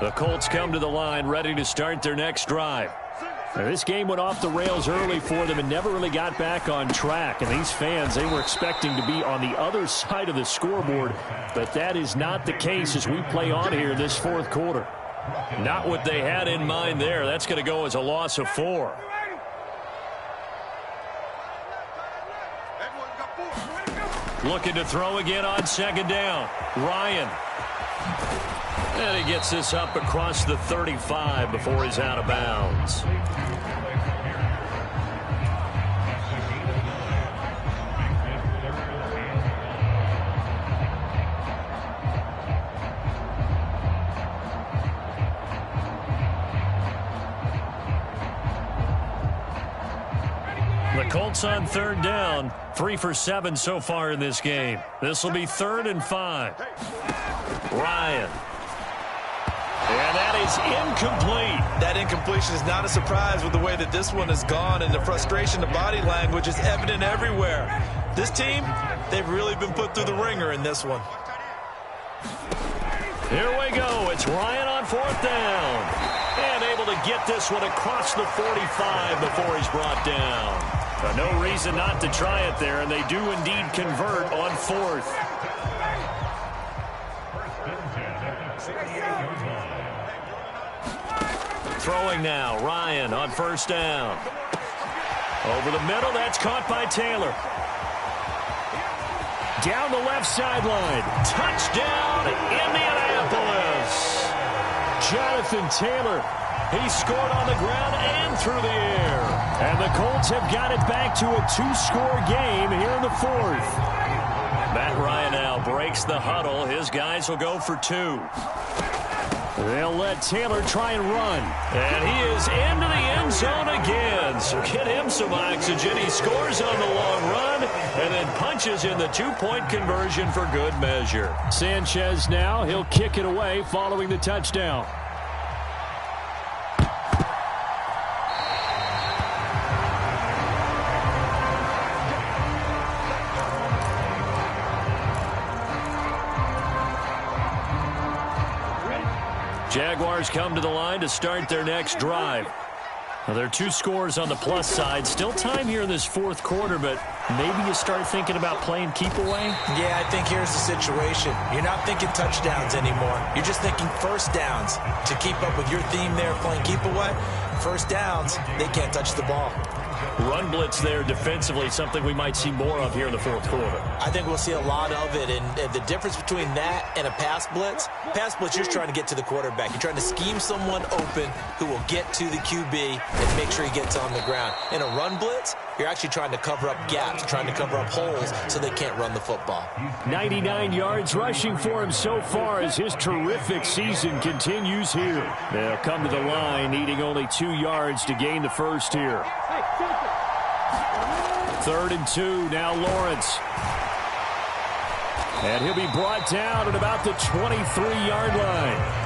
The Colts come to the line, ready to start their next drive. Now, this game went off the rails early for them and never really got back on track. And these fans, they were expecting to be on the other side of the scoreboard. But that is not the case as we play on here in this fourth quarter. Not what they had in mind there. That's going to go as a loss of 4. Looking to throw again on second down. Ryan. And he gets this up across the 35 before he's out of bounds. The Colts on third down. 3 for 7 so far in this game. This will be 3rd and 5. Ryan. And that is incomplete. That incompletion is not a surprise with the way that this one has gone, and the frustration, the body language is evident everywhere. This team, they've really been put through the ringer in this one. Here we go. It's Ryan on 4th down. And able to get this one across the 45 before he's brought down. No reason not to try it there, and they do indeed convert on 4th. Throwing now, Ryan on 1st down. Over the middle, that's caught by Taylor. Down the left sideline. Touchdown, Indianapolis. Jonathan Taylor, he scored on the ground and through the air. And the Colts have got it back to a 2-score game here in the 4th. Matt Ryan now breaks the huddle. His guys will go for 2. They'll let Taylor try and run. And he is into the end zone again. So get him some oxygen. He scores on the long run and then punches in the 2-point conversion for good measure. Sanchez now, he'll kick it away following the touchdown. Jaguars come to the line to start their next drive. Now, there are 2 scores on the plus side. Still time here in this 4th quarter, but maybe you start thinking about playing keep away? Yeah, I think here's the situation. You're not thinking touchdowns anymore. You're just thinking first downs. To keep up with your theme there, playing keep away, first downs, they can't touch the ball. Run blitz there defensively, something we might see more of here in the 4th quarter. I think we'll see a lot of it, and the difference between that and a pass blitz, you're just trying to get to the quarterback. You're trying to scheme someone open who will get to the QB and make sure he gets on the ground. In a run blitz, you're actually trying to cover up gaps, trying to cover up holes so they can't run the football. 99 yards rushing for him so far as his terrific season continues here. They'll come to the line needing only 2 yards to gain the first here. 3rd and 2, now Lawrence. And he'll be brought down at about the 23-yard line.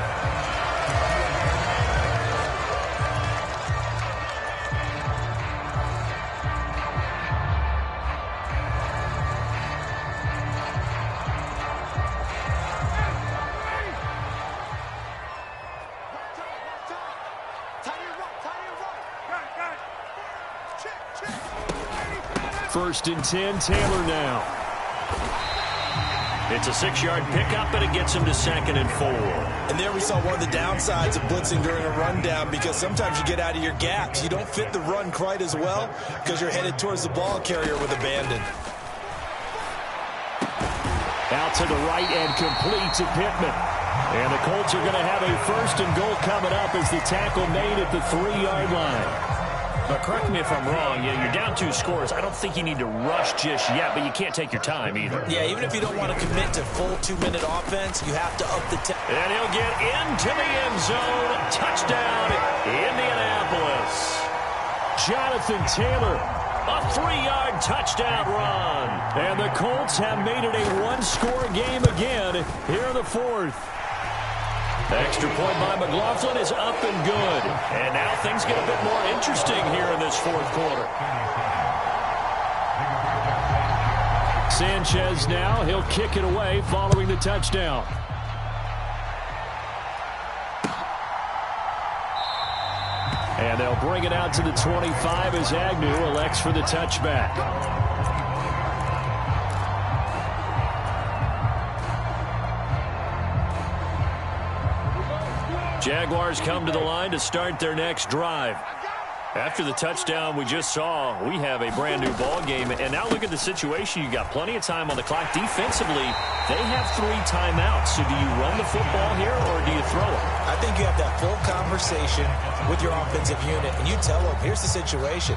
First and 10, Taylor now. It's a 6-yard pickup, and it gets him to 2nd and 4. And there we saw one of the downsides of blitzing during a rundown, because sometimes you get out of your gaps. You don't fit the run quite as well because you're headed towards the ball carrier with abandon. Out to the right and complete to Pittman. And the Colts are going to have a 1st and goal coming up as the tackle made at the 3-yard line. But correct me if I'm wrong, you're down 2 scores. I don't think you need to rush just yet, but you can't take your time either. Yeah, even if you don't want to commit to full 2-minute offense, you have to up the tempo. And he'll get into the end zone. Touchdown, Indianapolis. Jonathan Taylor, a 3-yard touchdown run. And the Colts have made it a 1-score game again here in the 4th. Extra point by McLaughlin is up and good. And now things get a bit more interesting here in this 4th quarter. Sanchez now, he'll kick it away following the touchdown. And they'll bring it out to the 25 as Agnew elects for the touchback. Jaguars come to the line to start their next drive. After the touchdown we just saw, we have a brand new ball game. And now look at the situation. You got plenty of time on the clock. Defensively, they have 3 timeouts. So do you run the football here or do you throw it? I think you have that full conversation with your offensive unit, and you tell them, here's the situation.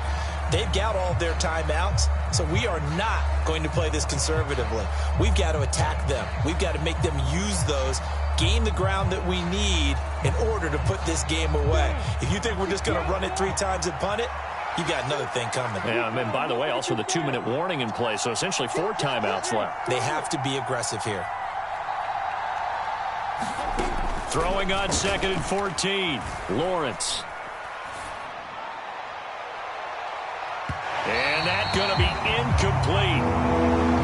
They've got all their timeouts, so we are not going to play this conservatively. We've got to attack them. We've got to make them use those, gain the ground that we need in order to put this game away. If you think we're just going to run it 3 times and punt it, you got another thing coming. Yeah, and by the way, also the 2-minute warning in play, so essentially 4 timeouts left. They have to be aggressive here. Throwing on 2nd and 14. Lawrence. And that's going to be incomplete.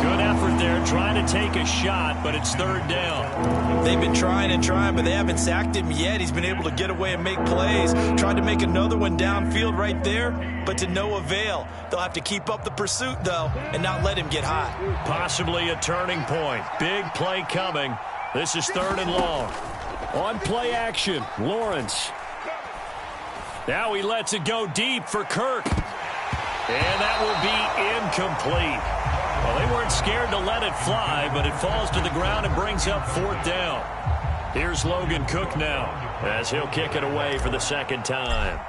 Good effort there, trying to take a shot, but it's 3rd down. They've been trying and trying, but they haven't sacked him yet. He's been able to get away and make plays. Tried to make another one downfield right there, but to no avail. They'll have to keep up the pursuit, though, and not let him get hot. Possibly a turning point. Big play coming. This is 3rd and long. On play action, Lawrence. Now he lets it go deep for Kirk. And that will be incomplete. Well, they weren't scared to let it fly, but it falls to the ground and brings up 4th down. Here's Logan Cook now as he'll kick it away for the 2nd time.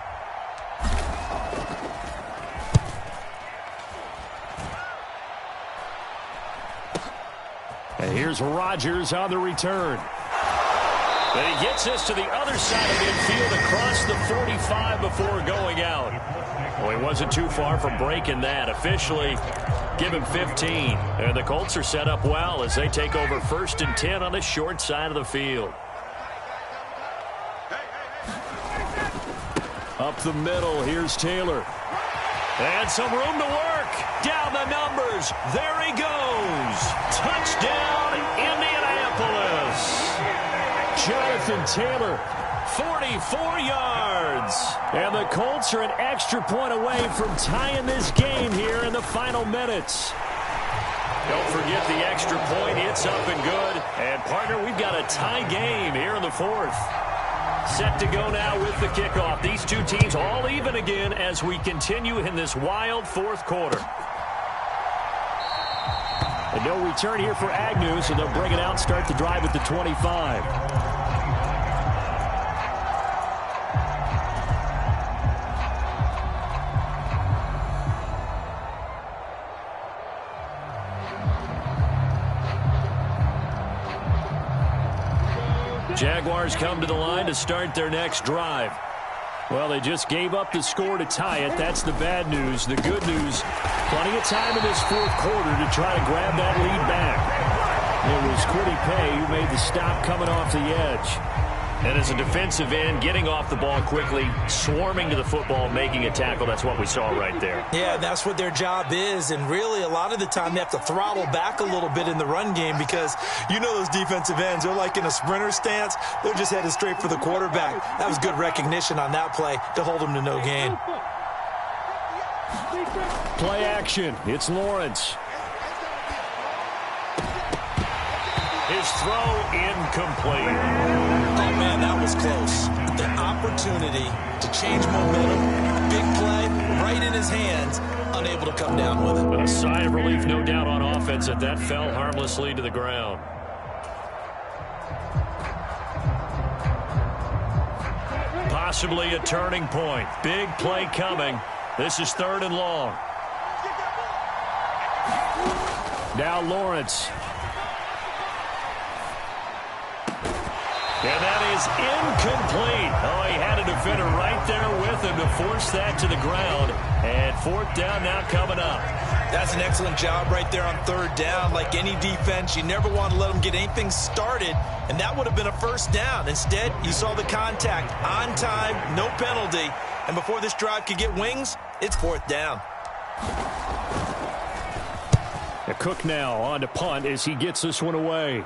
And here's Rodgers on the return. But he gets this to the other side of midfield across the 45 before going out. Well, he wasn't too far from breaking that. Officially, give him 15. And the Colts are set up well as they take over 1st and 10 on the short side of the field. Up the middle, here's Taylor. And some room to work. Down the numbers. There he goes. Touchdown, Indianapolis. Jonathan Taylor, 44 yards. And the Colts are an extra point away from tying this game here in the final minutes. Don't forget the extra point. It's up and good. And, partner, we've got a tie game here in the 4th. Set to go now with the kickoff. These two teams all even again as we continue in this wild 4th quarter. And no return here for Agnew, so they'll bring it out and start the drive at the 25. Jaguars come to the line to start their next drive. Well, they just gave up the score to tie it. That's the bad news. The good news, plenty of time in this 4th quarter to try to grab that lead back. It was Quiddy Pay who made the stop coming off the edge. And as a defensive end, getting off the ball quickly, swarming to the football, making a tackle, that's what we saw right there. Yeah, that's what their job is, and really a lot of the time they have to throttle back a little bit in the run game because you know those defensive ends, they're like in a sprinter stance. They're just headed straight for the quarterback. That was good recognition on that play to hold him to no gain. Play action. It's Lawrence. His throw incomplete. Oh, man, that was close. The opportunity to change momentum, big play, right in his hands, unable to come down with it. A sigh of relief, no doubt, on offense, and that fell harmlessly to the ground. Possibly a turning point. Big play coming. This is 3rd and long. Now Lawrence. And that is incomplete. Oh, he had a defender right there with him to force that to the ground. And 4th down now coming up. That's an excellent job right there on 3rd down. Like any defense, you never want to let them get anything started, and that would have been a 1st down. Instead, you saw the contact on time, no penalty, and before this drive could get wings, it's 4th down. Cook now on to punt as he gets this one away.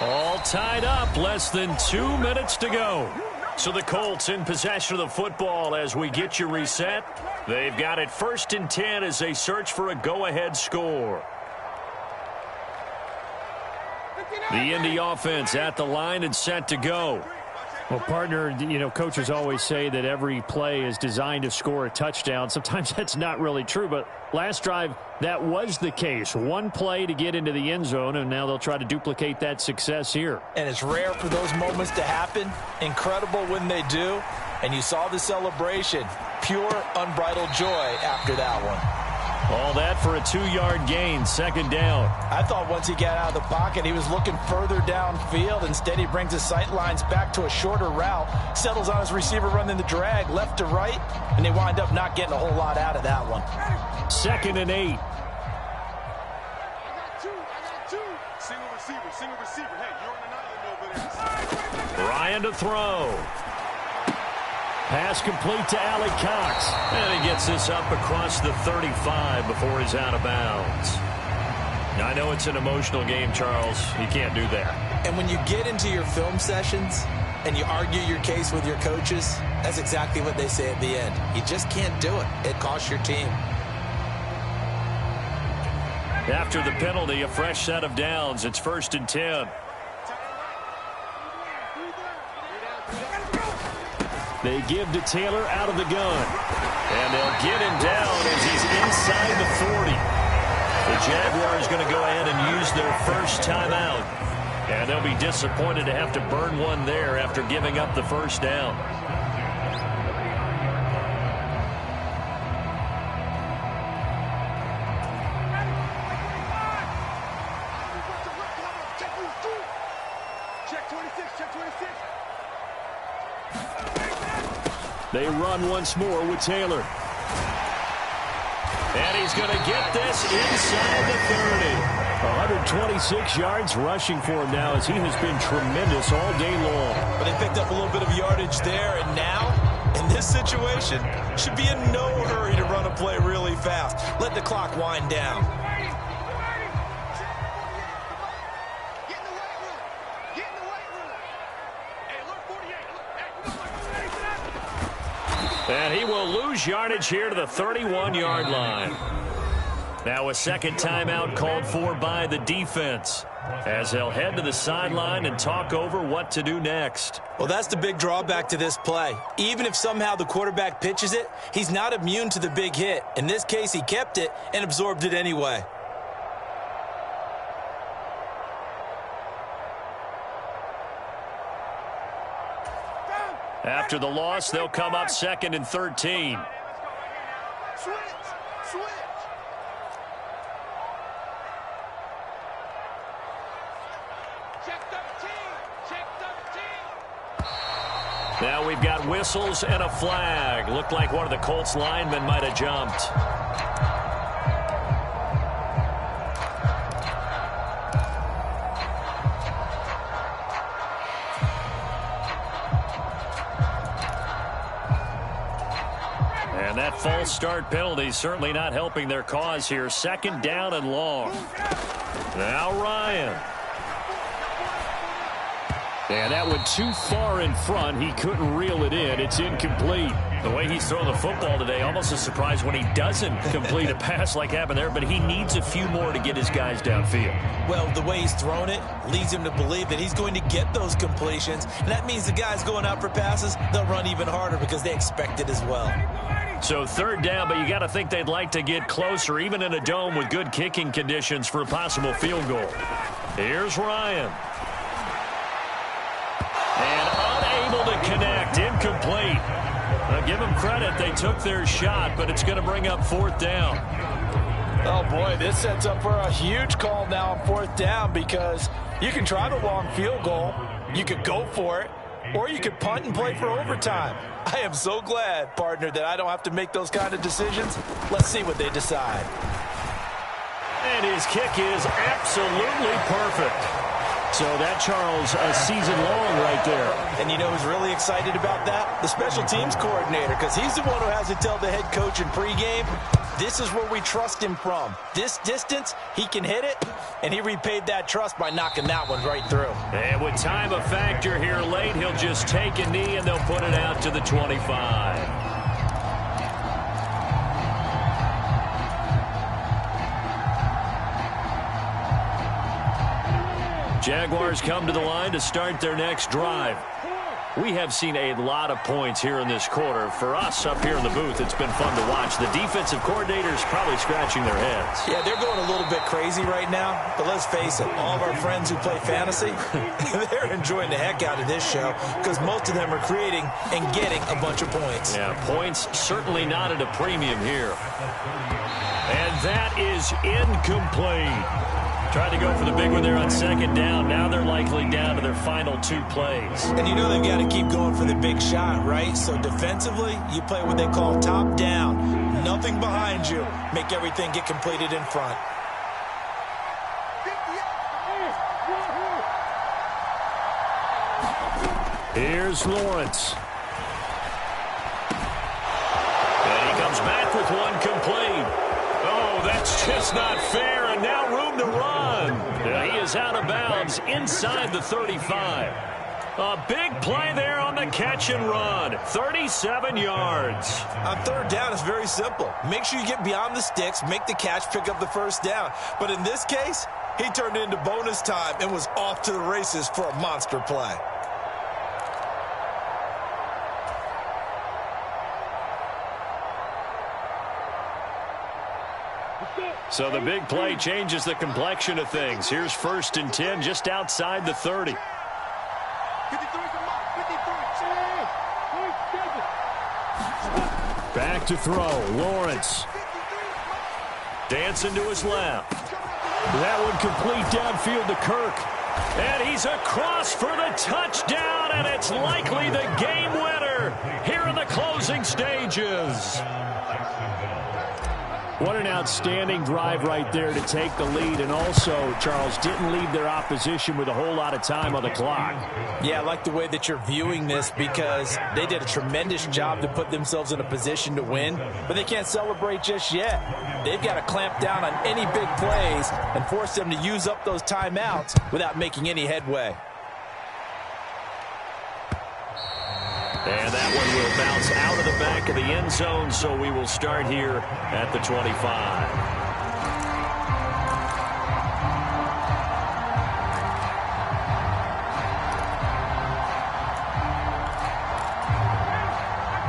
All tied up, less than 2 minutes to go. So the Colts in possession of the football as we get you reset. They've got it 1st and 10 as they search for a go-ahead score. The Indy offense at the line and set to go. Well, partner, you know, coaches always say that every play is designed to score a touchdown. Sometimes that's not really true, but last drive, that was the case. One play to get into the end zone, and now they'll try to duplicate that success here. And it's rare for those moments to happen. Incredible when they do. And you saw the celebration. Pure, unbridled joy after that one. All that for a 2-yard gain, 2nd down. I thought once he got out of the pocket, he was looking further downfield. Instead, he brings his sight lines back to a shorter route, settles on his receiver running the drag left to right, and they wind up not getting a whole lot out of that one. 2nd and 8. I got two. Single receiver. Hey, you're in the night over there. Ryan to throw. Pass complete to Allie Cox. And he gets this up across the 35 before he's out of bounds. Now, I know it's an emotional game, Charles. You can't do that. And when you get into your film sessions and you argue your case with your coaches, that's exactly what they say at the end. You just can't do it. It costs your team. After the penalty, a fresh set of downs. It's 1st and 10. They give to Taylor out of the gun. And they'll get him down as he's inside the 40. The Jaguars going to go ahead and use their first timeout. And they'll be disappointed to have to burn one there after giving up the 1st down. They run once more with Taylor. And he's going to get this inside the 30. 126 yards rushing for him now as he has been tremendous all day long. But they picked up a little bit of yardage there, and now, in this situation, should be in no hurry to run a play really fast. Let the clock wind down. And he will lose yardage here to the 31-yard line. Now a 2nd timeout called for by the defense as they'll head to the sideline and talk over what to do next. Well, that's the big drawback to this play. Even if somehow the quarterback pitches it, he's not immune to the big hit. In this case, he kept it and absorbed it anyway. After the loss, they'll come up 2nd and 13. Switch. Check 13. Now we've got whistles and a flag. Looked like one of the Colts linemen might have jumped. And that false start penalty certainly not helping their cause here. 2nd down and long. Now Ryan. And that went too far in front. He couldn't reel it in. It's incomplete. The way he's throwing the football today, almost a surprise when he doesn't complete a pass like happened there, but he needs a few more to get his guys downfield. Well, the way he's thrown it leads him to believe that he's going to get those completions, and that means the guys going out for passes, they'll run even harder because they expect it as well. So third down, but you got to think they'd like to get closer, even in a dome with good kicking conditions for a possible field goal. Here's Ryan. And unable to connect, incomplete. Give them credit, they took their shot, but it's going to bring up fourth down. Oh, boy, this sets up for a huge call now on fourth down because you can try the long field goal, you could go for it, or you could punt and play for overtime. I am so glad, partner, that I don't have to make those kind of decisions. Let's see what they decide. And his kick is absolutely perfect. So that, Charles, a season long right there. And you know who's really excited about that? The special teams coordinator, because he's the one who has to tell the head coach in pregame, this is where we trust him from. This distance, he can hit it, and he repaid that trust by knocking that one right through. And with time a factor here late, he'll just take a knee, and they'll put it out to the 25. Jaguars come to the line to start their next drive. We have seen a lot of points here in this quarter. For us up here in the booth, it's been fun to watch. The defensive coordinators probably scratching their heads. Yeah, they're going a little bit crazy right now, but let's face it, all of our friends who play fantasy, they're enjoying the heck out of this show because most of them are creating and getting a bunch of points. Yeah, points certainly not at a premium here. And that is incomplete. Tried to go for the big one there on second down. Now they're likely down to their final two plays. And you know they've got to keep going for the big shot, right? So defensively, you play what they call top down. Nothing behind you. Make everything get completed in front. Here's Lawrence. And he comes back with one complete. Oh, that's just not fair, and now room to run. He is out of bounds inside the 35. A big play there on the catch and run. 37 yards. On third down, it's very simple. Make sure you get beyond the sticks, make the catch, pick up the first down. But in this case, he turned it into bonus time and was off to the races for a monster play. So the big play changes the complexion of things. Here's 1st and 10 just outside the 30. Back to throw. Lawrence. Dancing to his left. That one complete downfield to Kirk. And he's across for the touchdown, and it's likely the game winner here in the closing stages. What an outstanding drive right there to take the lead, and also, Charles, didn't leave their opposition with a whole lot of time on the clock. Yeah, I like the way that you're viewing this because they did a tremendous job to put themselves in a position to win, but they can't celebrate just yet. They've got to clamp down on any big plays and force them to use up those timeouts without making any headway. And that one will bounce out of the back of the end zone, so we will start here at the 25.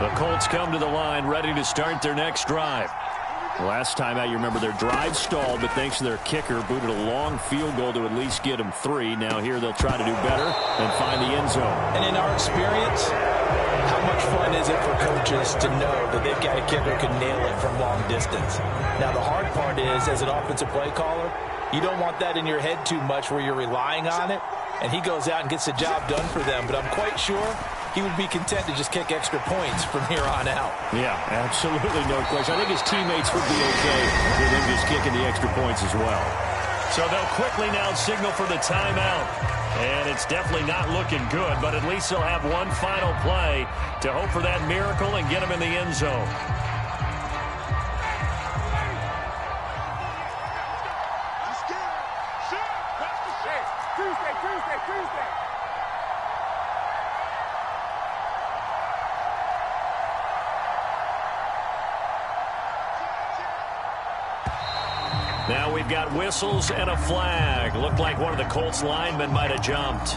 The Colts come to the line, ready to start their next drive. Last time out, you remember their drive stalled, but thanks to their kicker, booted a long field goal to at least get them 3. Now here they'll try to do better and find the end zone. And in our experience, how much fun is it for coaches to know that they've got a kicker who can nail it from long distance? Now, the hard part is, as an offensive play caller, you don't want that in your head too much where you're relying on it, and he goes out and gets the job done for them. But I'm quite sure he would be content to just kick extra points from here on out. Yeah, absolutely, no question. I think his teammates would be okay with him just kicking the extra points as well. So they'll quickly now signal for the timeout. And it's definitely not looking good, but at least they'll have one final play to hope for that miracle and get him in the end zone. Now we've got whistles and a flag. Looked like one of the Colts linemen might have jumped.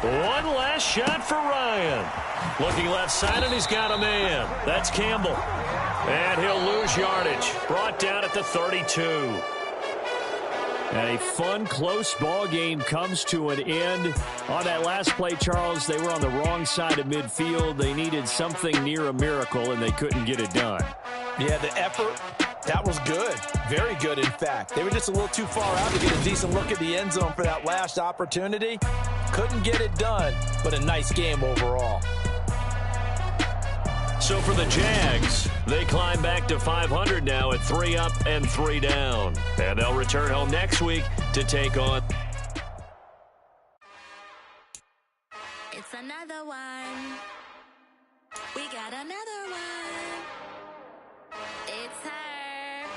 One last shot for Ryan. Looking left side, and he's got a man. That's Campbell. And he'll lose yardage. Brought down at the 32. And a fun, close ball game comes to an end. On that last play, Charles, they were on the wrong side of midfield. They needed something near a miracle, and they couldn't get it done. Yeah, the effort, that was good. Very good, in fact. They were just a little too far out to get a decent look at the end zone for that last opportunity. Couldn't get it done, but a nice game overall. So for the Jags, they climb back to 500 now at 3 up and 3 down. And they'll return home next week to take on. It's another one. We got another one. It's her.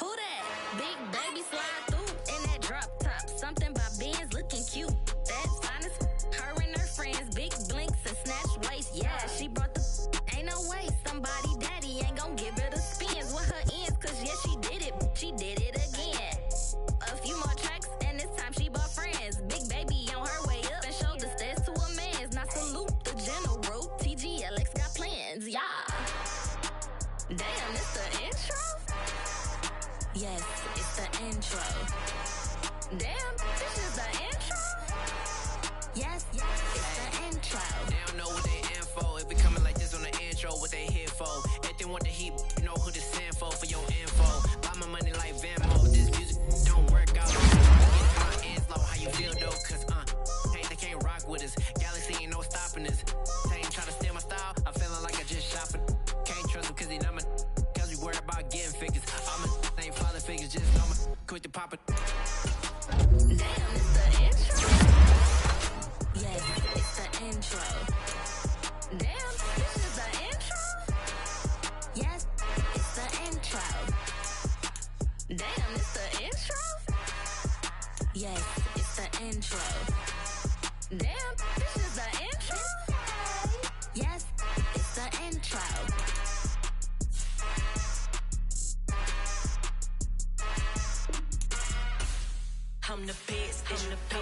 Who that? Big baby slide through in that drop top. Something about Benz looking cute. That's honest. Her and her friends, big blinks and snatch waist. Yeah, she brought the. Ain't no way somebody daddy ain't gon' give her the spins with her ends. Cause yeah, she did it. She did it again. A few more tracks and this time she bought friends. Big baby on her way up and showed the stairs to a man's. Now salute the general. TGLX got plans. Yeah. Damn, it's the intro? Yes, it's the intro. Damn, this is the intro? Yes, it's the intro. They don't know what they info. If we coming like this on the intro, what they here for? Everything want the heat, you know who to send for your info. Buy my money like Venmo. This music don't work out. Get my ends low, how you feel though? Cause they can't rock with us. Galaxy ain't no stopping us. They ain't trying to steal my style. I'm feeling like I just shot for. Can't trust him cause he not my. Cause we worried about getting figures. I'm a ain't father figures, just know my. Quit the pop it. Damn, it's the intro? Yes, it's the intro. Damn, this is the intro? Yes, it's the intro. Damn, it's the intro? Yes, it's the intro. Damn, this is the intro? Yes, it's the intro. I'm the best, I'm the best.